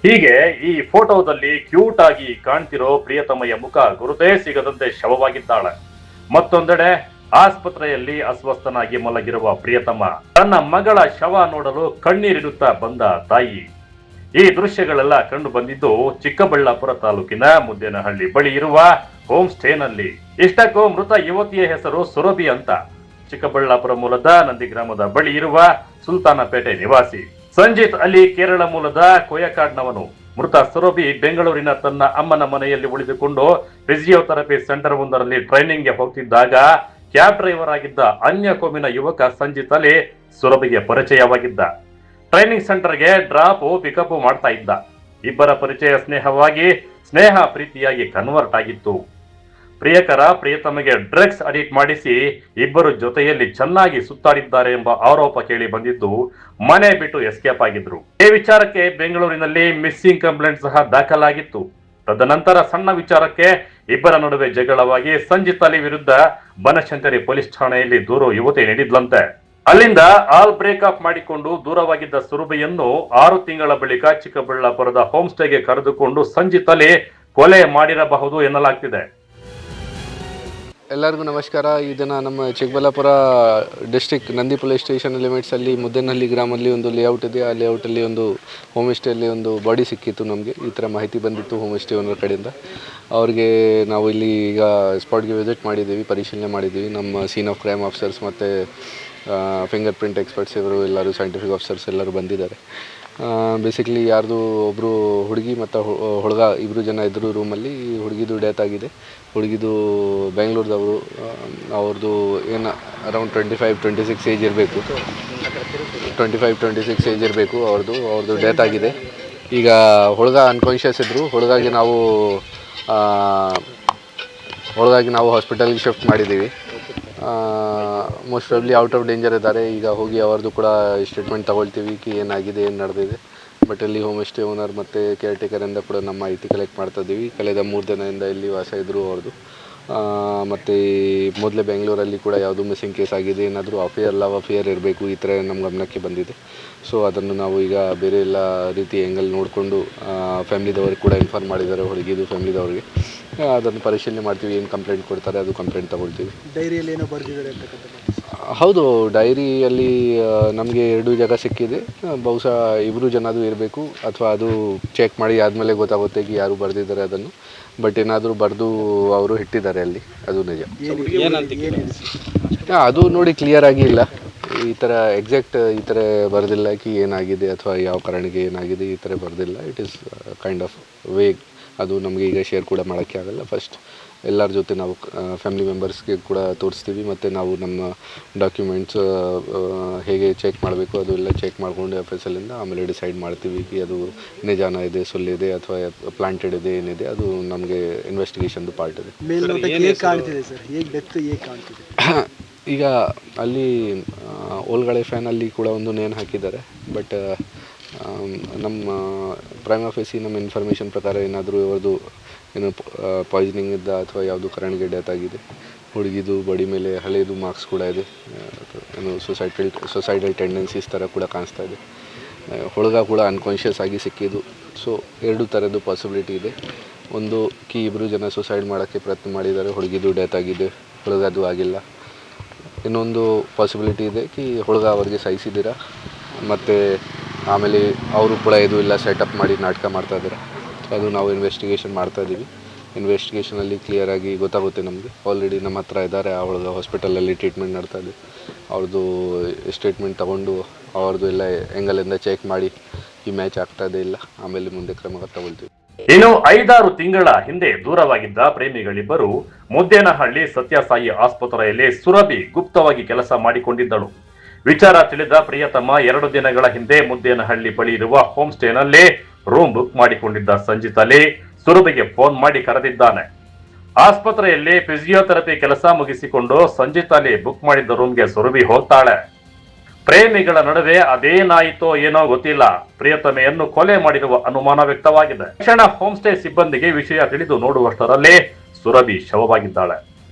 ಹೀಗೆ ಈ ಫೋಟೋದಲ್ಲಿ ಕ್ಯೂಟ್ ಆಗಿ ಕಾಣ್ತಿರೋ ಪ್ರಿಯತಮೆಯ ಮುಖ ಗುರುತೇ ಸಿಗದಂತೆ ಶವವಾಗಿದ್ದಾಳೆ. ಮತ್ತೊಂದೆಡೆ ಆಸ್ಪತ್ರೆಯಲ್ಲಿ ಅಸ್ವಸ್ಥನಾಗಿ ಮಲಗಿರುವ ಪ್ರಿಯತಮ ತನ್ನ ಮಗಳ ಶವ ನೋಡಲು ಕಣ್ಣೀರಿಡುತ್ತಾ ಬಂದ ತಾಯಿ. ಈ ದೃಶ್ಯಗಳೆಲ್ಲ ಕಂಡು ಬಂದಿದ್ದು ಚಿಕ್ಕಬಳ್ಳಾಪುರ ತಾಲೂಕಿನ ಮುದ್ದೇನಹಳ್ಳಿ ಬಳಿ ಇರುವ ಹೋಮ್ ಸ್ಟೇನಲ್ಲಿ. ಇಷ್ಟಕ್ಕೂ ಮೃತ ಯುವತಿಯ ಹೆಸರು ಸುರಭಿ ಅಂತ. ಚಿಕ್ಕಬಳ್ಳಾಪುರ ಮೂಲದ ನಂದಿ ಗ್ರಾಮದ ಬಳಿ ಇರುವ ಸುಲ್ತಾನಪೇಟೆ ನಿವಾಸಿ. ಸಂಜಿತ್ ಅಲಿ ಕೇರಳ ಮೂಲದ ಕೊಯಕಾಡ್ನವನು. ಮೃತ ಸುರಭಿ ಬೆಂಗಳೂರಿನ ತನ್ನ ಅಮ್ಮನ ಮನೆಯಲ್ಲಿ ಉಳಿದುಕೊಂಡು ಫಿಸಿಯೋಥೆರಪಿ ಸೆಂಟರ್ ಒಂದರಲ್ಲಿ ಟ್ರೈನಿಂಗ್ಗೆ ಹೋಗ್ತಿದ್ದಾಗ ಕ್ಯಾಬ್ ಡ್ರೈವರ್ ಆಗಿದ್ದ ಅನ್ಯ ಕೋಮಿನ ಯುವಕ ಸಂಜಿತ್ ಅಲಿ ಸುರಭಿಗೆ ಪರಿಚಯವಾಗಿದ್ದ. ಟ್ರೈನಿಂಗ್ ಸೆಂಟರ್ಗೆ ಡ್ರಾಪ್ ಪಿಕಪ್ ಮಾಡ್ತಾ ಇದ್ದ. ಇಬ್ಬರ ಪರಿಚಯ ಸ್ನೇಹ ಪ್ರೀತಿಯಾಗಿ ಕನ್ವರ್ಟ್ ಆಗಿತ್ತು. ಪ್ರಿಯಕರ ಪ್ರಿಯತಮಗೆ ಡ್ರಗ್ಸ್ ಅಡಿಕ್ಟ್ ಮಾಡಿಸಿ ಇಬ್ಬರು ಜೊತೆಯಲ್ಲಿ ಚೆನ್ನಾಗಿ ಸುತ್ತಾಡಿದ್ದಾರೆ ಎಂಬ ಆರೋಪ ಕೇಳಿ ಬಂದಿದ್ದು ಮನೆ ಬಿಟ್ಟು ಎಸ್ಕೇಪ್ ಆಗಿದ್ರು. ಈ ವಿಚಾರಕ್ಕೆ ಬೆಂಗಳೂರಿನಲ್ಲಿ ಮಿಸ್ಸಿಂಗ್ ಕಂಪ್ಲೇಂಟ್ ಸಹ ದಾಖಲಾಗಿತ್ತು. ತದನಂತರ ಸಣ್ಣ ವಿಚಾರಕ್ಕೆ ಇಬ್ಬರ ನಡುವೆ ಜಗಳವಾಗಿ ಸಂಜಿತ್ ಅಲಿ ವಿರುದ್ಧ ಬನಶಂಕರಿ ಪೊಲೀಸ್ ಠಾಣೆಯಲ್ಲಿ ದೂರು ಯುವತಿ ನೀಡಿದ್ಲಂತೆ. ಅಲ್ಲಿಂದ ಆಲ್ ಬ್ರೇಕ್ ಆಫ್ ಮಾಡಿಕೊಂಡು ದೂರವಾಗಿದ್ದ ಸುರಭಿಯನ್ನು 6 ತಿಂಗಳ ಬಳಿಕ ಚಿಕ್ಕಬಳ್ಳಾಪುರದ ಹೋಮ್ ಸ್ಟೇಗೆ ಕರೆದುಕೊಂಡು ಸಂಜಿತ್ ಅಲಿ ಕೊಲೆ ಮಾಡಿರಬಹುದು ಎನ್ನಲಾಗ್ತಿದೆ. ಎಲ್ಲರಿಗೂ ನಮಸ್ಕಾರ. ಇದನ್ನು ನಮ್ಮ Chikkaballapur district Nandi police station limits ಅಲ್ಲಿ ಮುದ್ದೇನಹಳ್ಳಿ ಗ್ರಾಮಲ್ಲಿ ಒಂದು ಲೇಔಟ್ ಇದೆ. ಆ ಲೇಔಟಲ್ಲಿ ಒಂದು ಹೋಮ್ ಸ್ಟೇಯಲ್ಲಿ ಒಂದು ಬಾಡಿ ಸಿಕ್ಕಿತ್ತು. ನಮಗೆ ಈ ಥರ ಮಾಹಿತಿ ಬಂದಿತ್ತು ಹೋಮ್ ಸ್ಟೇ ಓನರ್ ಕಡೆಯಿಂದ. ಅವ್ರಿಗೆ ನಾವು ಇಲ್ಲಿ ಈಗ ಸ್ಪಾಟ್ಗೆ ವಿಸಿಟ್ ಮಾಡಿದ್ದೀವಿ, ಪರಿಶೀಲನೆ ಮಾಡಿದ್ದೀವಿ. ನಮ್ಮ ಸೀನ್ ಆಫ್ ಕ್ರೈಮ್ ಆಫೀಸರ್ಸ್ ಮತ್ತು ಫಿಂಗರ್ ಪ್ರಿಂಟ್ ಎಕ್ಸ್ಪರ್ಟ್ಸ್ ಇವರು ಎಲ್ಲರೂ ಸೈಂಟಿಫಿಕ್ ಆಫೀಸರ್ಸ್ ಎಲ್ಲರೂ ಬಂದಿದ್ದಾರೆ. ಬೇಸಿಕಲಿ ಯಾರ್ದು ಒಬ್ಬರು ಹುಡುಗಿ ಮತ್ತು ಹುಡುಗ ಇಬ್ಬರು ಜನ ಇದ್ದರು ರೂಮಲ್ಲಿ. ಹುಡುಗಿದು ಡೆತ್ ಆಗಿದೆ. ಹುಡುಗಿದು ಬೆಂಗಳೂರದವರು. ಅವ್ರದ್ದು ಏನು ಅರೌಂಡ್ 25-26 ಏಜ್ ಇರಬೇಕು. 25-26 ಏಜ್ ಇರಬೇಕು ಅವ್ರದ್ದು ಡೆತ್ ಆಗಿದೆ. ಈಗ ಹುಡುಗ ಅನ್ಕಾನ್ಷಿಯಸ್ ಇದ್ದರು. ಹುಡುಗಾಗಿ ನಾವು ಹಾಸ್ಪಿಟಲ್ಗೆ ಶಿಫ್ಟ್ ಮಾಡಿದ್ದೀವಿ. Most probably out of danger ಇದ್ದಾರೆ. ಈಗ ಹೋಗಿ ಅವ್ರದ್ದು ಕೂಡ ಸ್ಟೇಟ್ಮೆಂಟ್ ತೊಗೊಳ್ತೀವಿ ಏನಾಗಿದೆ, ಏನು ನಡೆದಿದೆ. ಬಟ್ ಇಲ್ಲಿ ಹೋಮ್ ಸ್ಟೇ ಓನರ್ ಮತ್ತು ಕೇರ್ ಟೇಕರಿಂದ ಕೂಡ ನಮ್ಮ ಮಾಹಿತಿ ಕಲೆಕ್ಟ್ ಮಾಡ್ತಾಯಿದ್ದೀವಿ. ಕಳೆದ 3 ದಿನದಿಂದ ಇಲ್ಲಿ ವಾಸ ಇದ್ದರು ಅವ್ರದ್ದು. ಮತ್ತು ಮೊದಲೇ ಬೆಂಗಳೂರಲ್ಲಿ ಕೂಡ ಯಾವುದು ಮಿಸ್ಸಿಂಗ್ ಕೇಸ್ ಆಗಿದೆ, ಏನಾದರೂ ಲವ್ ಅಫೇರ್ ಇರಬೇಕು, ಈ ಥರ ನಮ್ಮ ಗಮನಕ್ಕೆ ಬಂದಿದೆ. ಸೊ ಅದನ್ನು ನಾವು ಈಗ ಬೇರೆ ಎಲ್ಲ ರೀತಿ ಆ್ಯಂಗಲ್ ನೋಡಿಕೊಂಡು ಫ್ಯಾಮಿಲಿದವ್ರಿಗೆ ಕೂಡ ಇನ್ಫಾರ್ಮ್ ಮಾಡಿದ್ದಾರೆ, ಹುಡುಗಿದು ಫ್ಯಾಮಿಲಿದವ್ರಿಗೆ. ಅದನ್ನು ಪರಿಶೀಲನೆ ಮಾಡ್ತೀವಿ. ಏನು ಕಂಪ್ಲೇಂಟ್ ಕೊಡ್ತಾರೆ ಅದು ಕಂಪ್ಲೇಂಟ್ ತೊಗೊಳ್ತೀವಿ. ಡೈರಿಯಲ್ಲಿ ಏನೋ ಬರೆದಿದ್ದಾರೆ ಅಂತಕ್ಕಂಥ. ಹೌದು, ಡೈರಿಯಲ್ಲಿ ನಮಗೆ 2 ಜಾಗ ಸಿಕ್ಕಿದೆ. ಬಹುಶಃ ಇಬ್ಬರು ಜನದು ಇರಬೇಕು, ಅಥವಾ ಅದು ಚೆಕ್ ಮಾಡಿ ಆದಮೇಲೆ ಗೊತ್ತಾಗುತ್ತೆ ಯಾರು ಬರೆದಿದ್ದಾರೆ ಅದನ್ನು. ಬಟ್ ಏನಾದರೂ ಬರೆದು ಅವರು ಇಟ್ಟಿದ್ದಾರೆ ಅಲ್ಲಿ, ಅದು ನಿಜ. ಅದು ನೋಡಿ ಕ್ಲಿಯರ್ ಆಗಿ ಇಲ್ಲ. ಈ ಥರ ಎಕ್ಸಾಕ್ಟ್ ಈ ಥರ ಬರೆದಿಲ್ಲ ಏನಾಗಿದೆ ಅಥವಾ ಯಾವ ಕಾರಣಕ್ಕೆ ಏನಾಗಿದೆ, ಈ ಥರ ಬರೆದಿಲ್ಲ. It is kind of vague. ಅದು ನಮಗೆ ಈಗ ಶೇರ್ ಕೂಡ ಮಾಡೋಕ್ಕೆ ಆಗಲ್ಲ. ಫಸ್ಟ್ ಎಲ್ಲರ ಜೊತೆ ನಾವು ಫ್ಯಾಮಿಲಿ ಮೆಂಬರ್ಸ್ಗೆ ಕೂಡ ತೋರಿಸ್ತೀವಿ. ಮತ್ತು ನಾವು ನಮ್ಮ ಡಾಕ್ಯುಮೆಂಟ್ಸ್ ಹೇಗೆ ಚೆಕ್ ಮಾಡಬೇಕು ಅದು ಎಲ್ಲ ಚೆಕ್ ಮಾಡಿಕೊಂಡು FSLಯಿಂದ ಆಮೇಲೆ ಡಿಸೈಡ್ ಮಾಡ್ತೀವಿ ಅದು ನಿಜಾನ ಇದೆ, ಸುಳ್ಳಿದೆ ಅಥವಾ ಪ್ಲಾಂಟೆಡ್ ಇದೆ, ಏನಿದೆ ಅದು ನಮಗೆ ಇನ್ವೆಸ್ಟಿಗೇಷನ್ದು ಪಾರ್ಟ್ ಇದೆ. ಈಗ ಅಲ್ಲಿ ಓಲ್ಗಳೆ ಫ್ಯಾನಲ್ಲಿ ಕೂಡ ಒಂದು ನೇಣು ಹಾಕಿದ್ದಾರೆ. ಬಟ್ ನಮ್ಮ ಪ್ರೈಮ್ ಆಫೀಸಿ ನಮ್ಮ ಇನ್ಫಾರ್ಮೇಷನ್ ಪ್ರಕಾರ ಏನಾದರೂ ಇವ್ರದ್ದು ಏನು ಪಾಯ್ಸನಿಂಗ್ ಇದ್ದ ಅಥವಾ ಯಾವುದು ಕಾರಣಕ್ಕೆ ಡೆತ್ ಆಗಿದೆ. ಹುಡುಗಿದು ಬಾಡಿ ಮೇಲೆ ಹಳೆಯದು ಮಾರ್ಕ್ಸ್ ಕೂಡ ಇದೆ. ಏನು ಸೊಸೈಡಲ್ ಟೆಂಡೆನ್ಸೀಸ್ ಥರ ಕೂಡ ಕಾಣಿಸ್ತಾ ಇದೆ. ಹುಡುಗ ಕೂಡ ಅನ್ಕಾನ್ಷಿಯಸ್ ಆಗಿ ಸಿಕ್ಕಿದ್ದು. ಸೊ 2 ಥರದ್ದು ಪಾಸಿಬಿಲಿಟಿ ಇದೆ. ಒಂದು ಇಬ್ಬರು ಜನ ಸುಸೈಡ್ ಮಾಡೋಕ್ಕೆ ಪ್ರಯತ್ನ ಮಾಡಿದ್ದಾರೆ, ಹುಡುಗಿದು ಡೆತ್ ಆಗಿದೆ, ಹುಡುಗದು ಆಗಿಲ್ಲ. ಇನ್ನೊಂದು ಪಾಸಿಬಿಲಿಟಿ ಇದೆ ಹುಡುಗ ಅವ್ರಿಗೆ ಸಾಯಿಸಿದ್ದೀರಾ, ಮತ್ತು ಆಮೇಲೆ ಅವರು ಕೂಡ ಇದು ಎಲ್ಲ ಸೆಟಪ್ ಮಾಡಿ ನಾಟಕ ಮಾಡ್ತಾಯಿದ್ದಾರೆ. ಅದು ನಾವು ಇನ್ವೆಸ್ಟಿಗೇಷನ್ ಮಾಡ್ತಾಯಿದ್ದೀವಿ. ಇನ್ವೆಸ್ಟಿಗೇಷನಲ್ಲಿ ಕ್ಲಿಯರಾಗಿ ಗೊತ್ತಾಗುತ್ತೆ ನಮಗೆ. ಆಲ್ರೆಡಿ ನಮ್ಮ ಹತ್ರ ಇದ್ದಾರೆ. ಆ ಹುಡುಗ ಹಾಸ್ಪಿಟಲಲ್ಲಿ ಟ್ರೀಟ್ಮೆಂಟ್ ಮಾಡ್ತಾಯಿದೆ. ಅವ್ರದ್ದು ಸ್ಟೇಟ್ಮೆಂಟ್ ತೊಗೊಂಡು ಅವ್ರದ್ದು ಎಲ್ಲ ಆ್ಯಂಗಲಿಂದ ಚೆಕ್ ಮಾಡಿ ಈ ಮ್ಯಾಚ್ ಆಗ್ತಾಯಿದೆ ಇಲ್ಲ, ಆಮೇಲೆ ಮುಂದೆ ಕ್ರಮ ತಗೊಳ್ತೀವಿ. ಇನ್ನು 5-6 ತಿಂಗಳ ಹಿಂದೆ ದೂರವಾಗಿದ್ದ ಪ್ರೇಮಿಗಳಿಬ್ಬರು ಮುದ್ದೇನಹಳ್ಳಿ ಸತ್ಯಸಾಯಿ ಆಸ್ಪತ್ರೆಯಲ್ಲಿ ಸುರಭಿ ಗುಪ್ತವಾಗಿ ಕೆಲಸ ಮಾಡಿಕೊಂಡಿದ್ದಳು. ವಿಚಾರ ತಿಳಿದ ಪ್ರಿಯತಮ 2 ದಿನಗಳ ಹಿಂದೆ ಮುದ್ದೇನಹಳ್ಳಿ ಬಳಿ ಇರುವ ಹೋಮ್ ಸ್ಟೇನಲ್ಲಿ ರೂಮ್ ಬುಕ್ ಮಾಡಿಕೊಂಡಿದ್ದ ಸಂಜಿತ್ ಅಲಿ ಸುರಭಿಗೆ ಫೋನ್ ಮಾಡಿ ಕರೆದಿದ್ದಾನೆ. ಆಸ್ಪತ್ರೆಯಲ್ಲಿ ಫಿಸಿಯೋಥೆರಪಿ ಕೆಲಸ ಮುಗಿಸಿಕೊಂಡು ಸಂಜಿತ್ ಅಲಿ ಬುಕ್ ಮಾಡಿದ್ದ ರೂಮ್ಗೆ ಸುರಭಿ ಹೋಗ್ತಾಳೆ. ಪ್ರೇಮಿಗಳ ನಡುವೆ ಅದೇನಾಯಿತೋ ಏನೋ ಗೊತ್ತಿಲ್ಲ, ಪ್ರಿಯತಮೆಯನ್ನು ಕೊಲೆ ಮಾಡಿರುವ ಅನುಮಾನ ವ್ಯಕ್ತವಾಗಿದೆ. ತಕ್ಷಣ ಹೋಮ್ ಸ್ಟೇ ಸಿಬ್ಬಂದಿಗೆ ವಿಷಯ ತಿಳಿದು ನೋಡುವಷ್ಟರಲ್ಲಿ ಸುರಭಿ ಶವವಾಗಿದ್ದಾಳೆ.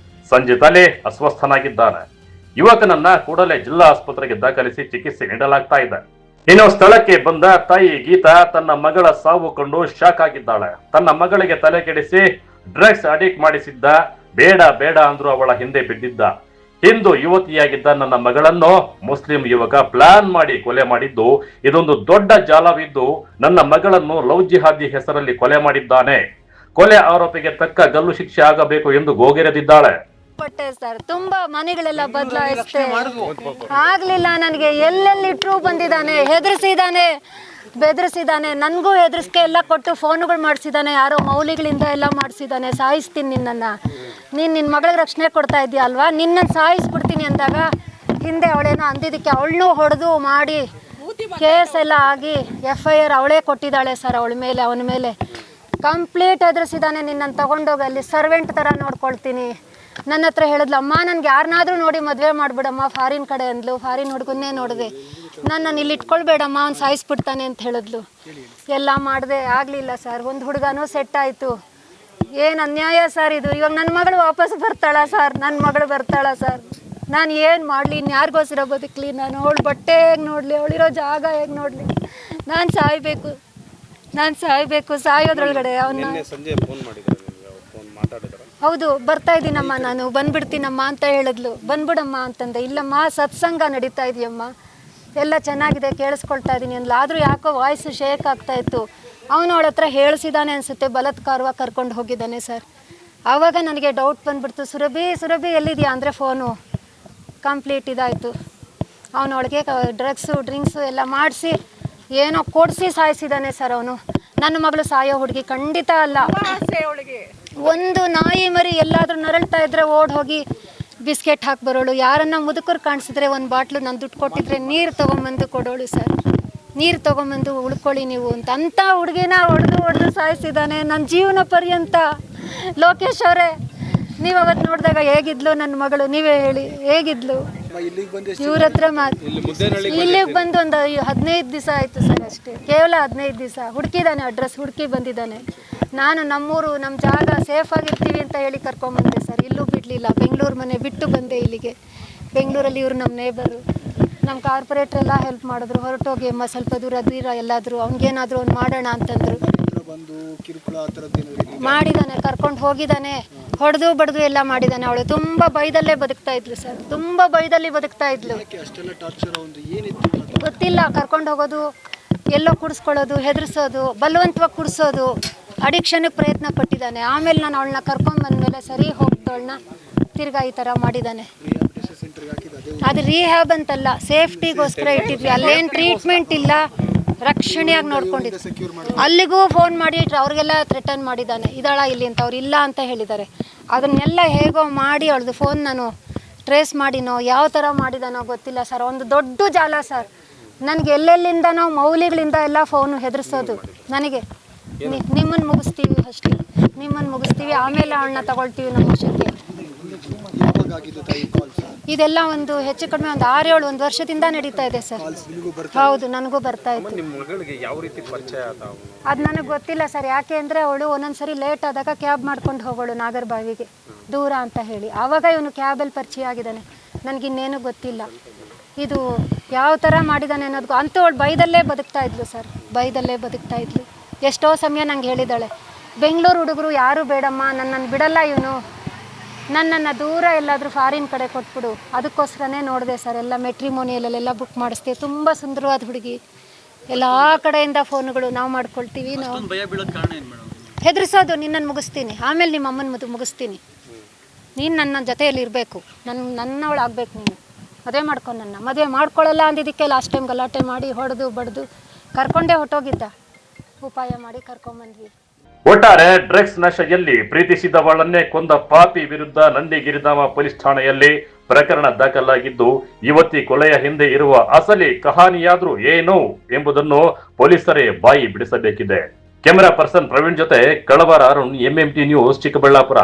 ಸಂಜಿತ್ ಅಲಿ ಅಸ್ವಸ್ಥನಾಗಿದ್ದಾನೆ. ಯುವಕನನ್ನ ಕೂಡಲೇ ಜಿಲ್ಲಾ ಆಸ್ಪತ್ರೆಗೆ ದಾಖಲಿಸಿ ಚಿಕಿತ್ಸೆ ನೀಡಲಾಗ್ತಾ ಇದೆ. ಇನ್ನು ಸ್ಥಳಕ್ಕೆ ಬಂದ ತಾಯಿ ಗೀತಾ ತನ್ನ ಮಗಳ ಸಾವು ಕಂಡು ಶಾಕ್ ಆಗಿದ್ದಾಳೆ. ತನ್ನ ಮಗಳಿಗೆ ತಲೆ ಕೆಡಿಸಿ ಡ್ರಗ್ಸ್ ಅಡಿಕ್ಟ್ ಮಾಡಿಸಿದ್ದ, ಬೇಡ ಬೇಡ ಅಂದ್ರೂ ಅವಳ ಹಿಂದೆ ಬಿದ್ದಿದ್ದ. ಹಿಂದೂ ಯುವತಿಯಾಗಿದ್ದ ನನ್ನ ಮಗಳನ್ನು ಮುಸ್ಲಿಂ ಯುವಕ ಪ್ಲಾನ್ ಮಾಡಿ ಕೊಲೆ ಮಾಡಿದ್ದು ಇದೊಂದು ದೊಡ್ಡ ಜಾಲವಿದ್ದು ನನ್ನ ಮಗಳನ್ನು ಲವ್ ಜಿಹಾದಿ ಹೆಸರಲ್ಲಿ ಕೊಲೆ ಮಾಡಿದ್ದಾನೆ. ಕೊಲೆ ಆರೋಪಿಗೆ ತಕ್ಕ ಗಲ್ಲು ಶಿಕ್ಷೆ ಆಗಬೇಕು ಎಂದು ಗೋಗೆರೆದಿದ್ದಾಳೆ. ಪಟ್ಟೆ ಸರ್, ತುಂಬಾ ಮನೆಗಳೆಲ್ಲ ಬದಲಾಯಿಸ್ತೆ, ಆಗ್ಲಿಲ್ಲ ನನಗೆ. ಎಲ್ಲೆಲ್ಲಿ ಟ್ರೂ ಬಂದಿದ್ದಾನೆ, ಹೆದರ್ಸಿದ್ದಾನೆ, ಬೆದರ್ಸಿದ್ದಾನೆ, ನನಗೂ ಹೆದರ್ಸ್ಕೆ ಎಲ್ಲ ಕೊಟ್ಟು ಫೋನುಗಳು ಮಾಡಿಸಿದ್ದಾನೆ. ಯಾರೋ ಮೌಲಿಗಳಿಂದ ಎಲ್ಲ ಮಾಡಿಸಿದ್ದಾನೆ. ಸಾಯಿಸ್ತೀನಿ ನಿನ್ನನ್ನು, ನಿನ್ನ ಮಗಳಿಗೆ ರಕ್ಷಣೆ ಕೊಡ್ತಾ ಇದೆಯಾ ಅಲ್ವಾ, ನಿನ್ನನ್ನು ಸಾಯಿಸ್ಬಿಡ್ತೀನಿ ಅಂದಾಗ ಹಿಂದೆ ಅವಳೇನೋ ಅಂದಿದ್ದಕ್ಕೆ ಅವಳನ್ನೂ ಹೊಡೆದು ಮಾಡಿ ಕೇಸ್ ಎಲ್ಲ ಆಗಿ FIR ಅವಳೇ ಕೊಟ್ಟಿದ್ದಾಳೆ ಸರ್. ಅವನ ಮೇಲೆ ಕಂಪ್ಲೀಟ್ ಹೆದರ್ಸಿದ್ದಾನೆ. ನಿನ್ನನ್ನು ತಗೊಂಡೋಗಿ ಅಲ್ಲಿ ಸರ್ವೆಂಟ್ ಥರ ನೋಡ್ಕೊಳ್ತೀನಿ. ನನ್ನ ಹತ್ರ ಹೇಳಿದ್ಲು, ಅಮ್ಮ ನನಗೆ ಯಾರನ್ನಾದ್ರೂ ನೋಡಿ ಮದುವೆ ಮಾಡಿಬಿಡಮ್ಮ, ಫಾರಿನ್ ಕಡೆ ಅಂದ್ಲು. ಫಾರಿನ್ ಹುಡುಗನ್ನೇ ನೋಡಿದೆ. ನನ್ನನ್ನು ಇಲ್ಲಿ ಇಟ್ಕೊಳ್ಬೇಡಮ್ಮ, ಅವ್ನು ಸಾಯಿಸ್ಬಿಡ್ತಾನೆ ಅಂತ ಹೇಳಿದ್ಲು. ಎಲ್ಲ ಮಾಡಿದೆ, ಆಗಲಿಲ್ಲ ಸರ್. ಒಂದು ಹುಡುಗನೂ ಸೆಟ್ ಆಯಿತು. ಏನು ಅನ್ಯಾಯ ಸರ್ ಇದು. ಇವಾಗ ನನ್ನ ಮಗಳು ವಾಪಸ್ ಬರ್ತಾಳ ಸರ್, ನನ್ನ ಮಗಳು ಬರ್ತಾಳ ಸರ್. ನಾನು ಏನು ಮಾಡಲಿ, ಇನ್ಯಾರಿಗೋಸ್ಕರ ಬದುಕಲಿ ನಾನು? ಅವಳು ಬಟ್ಟೆ ಹೇಗೆ ನೋಡಲಿ, ಅವಳಿರೋ ಜಾಗ ಹೇಗೆ ನೋಡಲಿ? ನಾನು ಸಾಯ್ಬೇಕು. ಸಾಯೋದ್ರೊಳಗಡೆ ಅವನ್ನ ಹೌದು ಬರ್ತಾ ಇದ್ದೀನಮ್ಮ, ನಾನು ಬಂದ್ಬಿಡ್ತೀನಮ್ಮ ಅಂತ ಹೇಳಿದ್ಲು. ಬಂದ್ಬಿಡಮ್ಮ ಅಂತಂದೆ. ಇಲ್ಲಮ್ಮ, ಸತ್ಸಂಗ ನಡೀತಾ ಇದೆಯಮ್ಮ, ಎಲ್ಲ ಚೆನ್ನಾಗಿದೆ, ಕೇಳಿಸ್ಕೊಳ್ತಾ ಇದ್ದೀನಿ ಅಂದ್ಲು. ಆದರೂ ಯಾಕೋ ವಾಯ್ಸ್ ಶೇಕ್ ಆಗ್ತಾ ಇತ್ತು. ಅವನು ಅವಳ ಹತ್ರ ಹೇಳಿಸಿದಾನೆ ಅನಿಸುತ್ತೆ, ಬಲಾತ್ಕಾರವಾಗಿ ಕರ್ಕೊಂಡು ಹೋಗಿದ್ದಾನೆ ಸರ್. ಆವಾಗ ನನಗೆ ಡೌಟ್ ಬಂದುಬಿಡ್ತು, ಸುರಭಿ ಎಲ್ಲಿದೆಯಾ ಅಂದರೆ ಫೋನು ಕಂಪ್ಲೀಟ್ ಇದಾಯಿತು. ಅವನು ಅವಳಿಗೆ ಡ್ರಿಂಕ್ಸು ಎಲ್ಲ ಮಾಡಿಸಿ ಏನೋ ಕೊಡಿಸಿ ಸಾಯಿಸಿದ್ದಾನೆ ಸರ್ ಅವನು. ನನ್ನ ಮಗಳು ಸಾಯೋ ಹುಡುಗಿ ಖಂಡಿತ ಅಲ್ಲ. ಒಂದು ನಾಯಿ ಮರಿ ಎಲ್ಲಾದರೂ ನರಳ್ತಾ ಇದ್ರೆ ಓಡ್ ಹೋಗಿ ಬಿಸ್ಕೆಟ್ ಹಾಕಿ ಬರೋಳು. ಯಾರನ್ನ ಮುದುಕರು ಕಾಣಿಸಿದ್ರೆ ಒಂದು ಬಾಟ್ಲು ನಾನು ದುಡ್ಡು ಕೊಟ್ಟಿದ್ರೆ ನೀರು ತೊಗೊಂಬಂದು ಕೊಡೋಳು ಸರ್. ನೀರು ತೊಗೊಂಬಂದು ಉಳ್ಕೊಳ್ಳಿ ನೀವು ಅಂತ ಹುಡುಗಿನ ಹೊಡೆದು ಸಾಯಿಸಿದ್ದಾನೆ ನನ್ನ ಜೀವನ ಪರ್ಯಂತ. ಲೋಕೇಶ್ ಅವರೇ, ನೀವು ಅವತ್ತು ನೋಡಿದಾಗ ಹೇಗಿದ್ಲು ನನ್ನ ಮಗಳು? ನೀವೇ ಹೇಳಿ, ಹೇಗಿದ್ಲು? ಇವ್ರ ಹತ್ರ ಇಲ್ಲಿಗೆ ಬಂದು ಒಂದು 15 ದಿವಸ ಆಯಿತು ಸರ್, ಅಷ್ಟೇ, ಕೇವಲ 15 ದಿವಸ. ಹುಡುಕಿದ್ದಾನೆ, ಅಡ್ರೆಸ್ ಹುಡುಕಿ ಬಂದಿದ್ದಾನೆ. ನಾನು ನಮ್ಮೂರು, ನಮ್ಮ ಜಾಗ ಸೇಫಾಗಿರ್ತೀವಿ ಅಂತ ಹೇಳಿ ಕರ್ಕೊಂಬಂದೆ ಸರ್. ಇಲ್ಲೂ ಬಿಡಲಿಲ್ಲ. ಬೆಂಗಳೂರು ಮನೆ ಬಿಟ್ಟು ಬಂದೆ ಇಲ್ಲಿಗೆ. ಬೆಂಗಳೂರಲ್ಲಿ ಇವರು ನಮ್ಮ ನೇಬರು, ನಮ್ಮ ಕಾರ್ಪೊರೇಟ್ರ್ ಎಲ್ಲ ಹೆಲ್ಪ್ ಮಾಡಿದ್ರು. ಹೊರಟೋಗಿ ಅಮ್ಮ ಸ್ವಲ್ಪ ದೂರ ಎಲ್ಲಾದರೂ ಅವ್ನಿಗೇನಾದರೂ ಒಂದು ಮಾಡೋಣ ಅಂತಂದರು. ಮಾಡಿದ್ದಾನೆ, ಕರ್ಕೊಂಡು ಹೋಗಿದ್ದಾನೆ, ಹೊಡೆದು ಬಡ್ದು ಎಲ್ಲ ಮಾಡಿದ್ದಾನೆ. ಅವಳು ತುಂಬ ಭಯದಲ್ಲೇ ಬದುಕ್ತಾ ಇದ್ಲು ಸರ್, ತುಂಬ ಭಯದಲ್ಲಿ ಬದುಕ್ತಾ ಇದ್ಲು. ಗೊತ್ತಿಲ್ಲ, ಕರ್ಕೊಂಡು ಹೋಗೋದು, ಎಲ್ಲೋ ಕುಡಿಸ್ಕೊಳ್ಳೋದು, ಹೆದರ್ಸೋದು, ಬಲವಂತವಾಗಿ ಕುಡಿಸೋದು, ಅಡಿಕ್ಷನ್ಗೆ ಪ್ರಯತ್ನ ಪಟ್ಟಿದ್ದಾನೆ. ಆಮೇಲೆ ನಾನು ಅವಳನ್ನ ಕರ್ಕೊಂಡ್ಬಂದ್ಮೇಲೆ ಸರಿ ಹೋಗ್ದವಳನ್ನ ತಿರ್ಗಾ ಈ ಥರ ಮಾಡಿದ್ದಾನೆ. ಅದು ರಿಹ್ಯಾಬ್ ಅಂತಲ್ಲ, ಸೇಫ್ಟಿಗೋಸ್ಕರ ಇಟ್ಟಿದ್ವಿ. ಅಲ್ಲೇನು ಟ್ರೀಟ್ಮೆಂಟ್ ಇಲ್ಲ, ರಕ್ಷಣೆಯಾಗಿ ನೋಡ್ಕೊಂಡಿದ್ದು. ಅಲ್ಲಿಗೂ ಫೋನ್ ಮಾಡಿ ಅವ್ರಿಗೆಲ್ಲ ಥ್ರೆಟನ್ ಮಾಡಿದ್ದಾನೆ, ಇದ್ದಾಳ ಇಲ್ಲಿ ಅಂತ. ಅವ್ರು ಇಲ್ಲ ಅಂತ ಹೇಳಿದ್ದಾರೆ. ಅದನ್ನೆಲ್ಲ ಹೇಗೋ ಮಾಡಿ ಅವಳದು ಫೋನ್ ನಾನು ಟ್ರೇಸ್ ಮಾಡಿನೋ ಯಾವ ಥರ ಮಾಡಿದಾನೋ ಗೊತ್ತಿಲ್ಲ ಸರ್. ಒಂದು ದೊಡ್ಡ ಜಾಲ ಸರ್. ನನಗೆ ಎಲ್ಲೆಲ್ಲಿಂದನೋ ಮೌಲಿಗಳಿಂದ ಎಲ್ಲ ಫೋನು ಹೆದರ್ಸೋದು. ನನಗೆ ನಿಮ್ಮನ್ನು ಮುಗಿಸ್ತೀವಿ ಅಷ್ಟೇ, ನಿಮ್ಮನ್ನು ಮುಗಿಸ್ತೀವಿ, ಆಮೇಲೆ ಅವಳನ್ನ ತಗೊಳ್ತೀವಿ ನಮ್ಮ ವಶಕ್ಕೆ. ಇದೆಲ್ಲ ಒಂದು ಹೆಚ್ಚು ಕಡಿಮೆ ಒಂದು 6-7 ವರ್ಷದಿಂದ ನಡೀತಾ ಇದೆ ಸರ್. ಹೌದು, ನನಗೂ ಬರ್ತಾ ಇತ್ತು. ಅದು ನನಗೆ ಗೊತ್ತಿಲ್ಲ ಸರ್. ಯಾಕೆ ಅಂದರೆ ಅವಳು ಒಂದೊಂದ್ಸರಿ ಲೇಟ್ ಆದಾಗ ಕ್ಯಾಬ್ ಮಾಡ್ಕೊಂಡು ಹೋಗೋಳು ನಾಗರಬಾವಿಗೆ, ದೂರ ಅಂತ ಹೇಳಿ. ಆವಾಗ ಇವನು ಕ್ಯಾಬಲ್ಲಿ ಪರಿಚಯ ಆಗಿದ್ದಾನೆ. ನನಗಿನ್ನೇನು ಗೊತ್ತಿಲ್ಲ ಇದು ಯಾವ ಥರ ಮಾಡಿದ್ದಾನೆ ಅನ್ನೋದು. ಅಂತೂ ಅವಳು ಭಯದಲ್ಲೇ ಬದುಕ್ತಾ ಇದ್ಲು ಸರ್, ಭಯದಲ್ಲೇ ಬದುಕ್ತಾ ಇದ್ಲು. ಎಷ್ಟೋ ಸಮಯ ನಂಗೆ ಹೇಳಿದ್ದಾಳೆ, ಬೆಂಗಳೂರು ಹುಡುಗರು ಯಾರೂ ಬೇಡಮ್ಮ, ನನ್ನನ್ನು ಬಿಡಲ್ಲ ಇವನು, ನನ್ನನ್ನು ದೂರ ಎಲ್ಲಾದರೂ ಫಾರಿನ್ ಕಡೆ ಕೊಟ್ಬಿಡು. ಅದಕ್ಕೋಸ್ಕರನೇ ನೋಡಿದೆ ಸರ್. ಎಲ್ಲ ಮೆಟ್ರಿಮೋನಿಯಲ್ಲೆಲ್ಲ ಬುಕ್ ಮಾಡಿಸ್ತೀವಿ. ತುಂಬ ಸುಂದರವಾದ ಹುಡುಗಿ. ಎಲ್ಲ ಕಡೆಯಿಂದ ಫೋನುಗಳು ನಾವು ಮಾಡ್ಕೊಳ್ತೀವಿ. ನಾವು ಹೆದರ್ಸೋದು, ನಿನ್ನನ್ನು ಮುಗಿಸ್ತೀನಿ, ಆಮೇಲೆ ನಿಮ್ಮ ಅಮ್ಮನ ಮುಗಿಸ್ತೀನಿ, ನೀನು ನನ್ನ ಜೊತೆಯಲ್ಲಿ ಇರಬೇಕು, ನನ್ನವಳು ಆಗಬೇಕು, ನೀನು ಮದುವೆ ಮಾಡ್ಕೊಂಡು ನನ್ನ ಮದುವೆ ಮಾಡ್ಕೊಳ್ಳಲ್ಲ ಅಂದಿದ್ದಕ್ಕೆ ಲಾಸ್ಟ್ ಟೈಮ್ ಗಲಾಟೆ ಮಾಡಿ ಹೊಡೆದು ಬಡ್ದು ಕರ್ಕೊಂಡೇ ಹೊಟ್ಟೋಗಿದ್ದ. ಉಪಾಯ ಮಾಡಿ ಕರ್ಕೊಂಬಂದ್ವಿ. ಒಟ್ಟಾರೆ ಡ್ರಗ್ಸ್ ನಶೆಯಲ್ಲಿ ಪ್ರೀತಿಸಿದವಳನ್ನೇ ಕೊಂದ ಪಾಪಿ ವಿರುದ್ಧ ನಂದಿಗಿರಿಧಾಮ ಪೊಲೀಸ್ ಠಾಣೆಯಲ್ಲಿ ಪ್ರಕರಣ ದಾಖಲಾಗಿದ್ದು, ಯುವತಿ ಕೊಲೆಯ ಹಿಂದೆ ಇರುವ ಅಸಲಿ ಕಹಾನಿಯಾದ್ರೂ ಏನು ಎಂಬುದನ್ನು ಪೊಲೀಸರೇ ಬಾಯಿ ಬಿಡಿಸಬೇಕಿದೆ. ಕ್ಯಾಮೆರಾ ಪರ್ಸನ್ ಪ್ರವೀಣ್ ಜೊತೆ ಕಳವಾರ ಅರುಣ್, MMT ನ್ಯೂಸ್, ಚಿಕ್ಕಬಳ್ಳಾಪುರ.